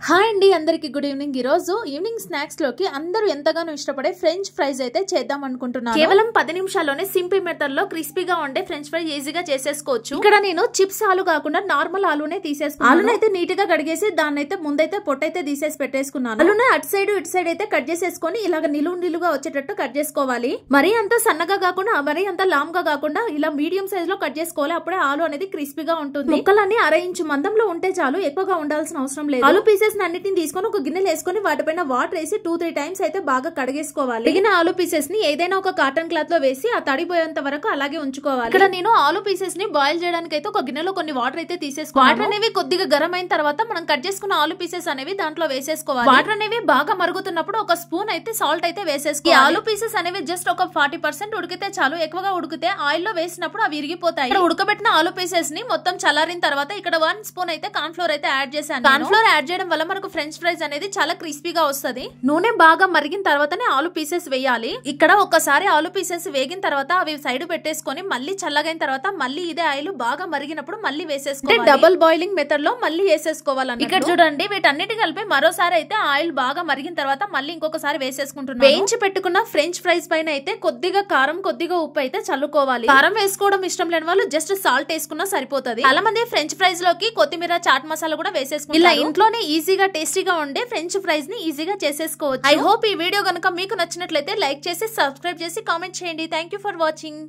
Hi అండి అందరికి good evening. ఈ రోజు ఈవినింగ్ స్నాక్స్ లోకి అందరూ ఎంతగానో ఇష్టపడే ఫ్రెంచ్ ఫ్రైస్ అయితే చేద్దాం అనుకుంటున్నాను. కేవలం 10 నిమిషాల్లోనే సింపుల్ మెథడ్ లో క్రిస్పీగా ఉండే ఫ్రెంచ్ ఫ్రై ఈజీగా చేసేసుకోవచ్చు. ఇక్కడ నేను చిప్స్ ఆలు కాకుండా నార్మల్ ఆలునే తీసేసుకున్నాను. ఆలుని అయితే నీట్ గా కడిగేసి దాన్ని అయితే ముందైతే పొట్టైతే తీసేసి పెట్టేసుకున్నాను. ఆలుని అటు సైడ్ ఇటు సైడ్ అయితే కట్ చేసేసుకొని ఇలాగ నిలువుగా వచ్చేటట్టు కట్ చేసుకోవాలి. మరీ అంత సన్నగా కాకుండా మరీ అంత లామ్ గా కాకుండా ఇలా మీడియం సైజ్ లో కట్ చేసుకోవాలి. అప్పుడే ఆలు అనేది క్రిస్పీగా ఉంటుంది. ముక్కలన్నీ 1/2 ఇంచు మందంలో ఉంటే చాలు, ఎక్కువగా ఉండాల్సిన అవసరం లేదు. ఆలు పీసెస్ అన్నిటిని తీసుకొని ఒక గిన్నెలు వేసుకొని వాటిపైన వాటర్ వేసి 2-3 టైమ్స్ అయితే బాగా కడిగేసుకోవాలి. మిగిలిన ఆలు పీసెస్ ని ఏదైనా ఒక కాటన్ క్లాత్ లో వేసి ఆ తడిపోయేంత వరకు అలాగే ఉంచుకోవాలి. ఇక్కడ నేను ఆలు పీసెస్ ని బాయిల్ చేయడానికి అయితే ఒక గిన్నెలో కొన్ని వాటర్ అయితే తీసేసుకోవాలి. వాటర్ అనేవి కొద్దిగా గరం అయిన తర్వాత మనం కట్ చేసుకున్న ఆలు పీసెస్ అనేవి దాంట్లో వేసేసుకోవాలి. వాటర్ అనేవి బాగా మరుగుతున్నప్పుడు ఒక స్పూన్ అయితే సాల్ట్ అయితే వేసేసుకోవాలి. ఆలు పీసెస్ అనేవి జస్ట్ ఒక 40% ఉడికితే చాలు. ఎక్కువగా ఉడికితే ఆయిల్ లో వేసినప్పుడు అవి విరిగిపోతాయి. ఇక్కడ ఉడకబెట్టిన ఆలు పీసెస్ ని మొత్తం చల్లారిన తర్వాత ఇక్కడ 1 స్పూన్ అయితే కార్న్ ఫ్లోర్ అయితే యాడ్ చేశాను. కార్న్ ఫ్లోర్ యాడ్ చేయడం వల్ల మనకు ఫ్రెంచ్ ఫ్రైస్ అనేది చాలా క్రిస్పీగా వస్తుంది. నూనె బాగా మరిగిన తర్వాతనే ఆలు పీసెస్ వేయాలి. ఇక్కడ ఒక్కసారి ఆలు పీసెస్ వేగిన తర్వాత అవి సైడ్ పెట్టేసుకొని మళ్ళీ చల్లగైన తర్వాత మళ్ళీ ఇదే ఆయిల్ బాగా మరిగినప్పుడు మళ్ళీ వేసేసుకోవాలి. డబుల్ బాయిలింగ్ మెథడ్ లో మళ్ళీ వేసేసుకోవాలి. ఇక్కడ చూడండి, వీటన్నిటి కలిపి మరోసారి అయితే ఆయిల్ బాగా మరిగిన తర్వాత మళ్ళీ ఇంకొకసారి వేసేసుకుంటున్నాను. వేయించి పెట్టుకున్న ఫ్రెంచ్ ఫ్రైస్ పైన అయితే కొద్దిగా కారం కొద్దిగా ఉప్పు అయితే చల్లుకోవాలి. కారం వేసుకోవడం ఇష్టం లేని వాళ్ళు జస్ట్ సాల్ట్ వేసుకున్నా సరిపోతుంది. చాలా మంది ఫ్రెంచ్ ఫ్రైస్ లోకి కొత్తిమీర చాట్ మసాలా కూడా వేసేసుకుంటారు. ఇలా ఇంట్లోనే ఈజీగా టేస్టీగా ఉండే ఫ్రెంచ్ ఫ్రైస్ ని ఈజీగా చేసేసుకోవచ్చు. ఐ హోప్ ఈ వీడియో కనుక మీకు నచ్చినట్లయితే లైక్ చేసి సబ్స్క్రైబ్ చేసి కామెంట్ చేయండి. Thank you for watching.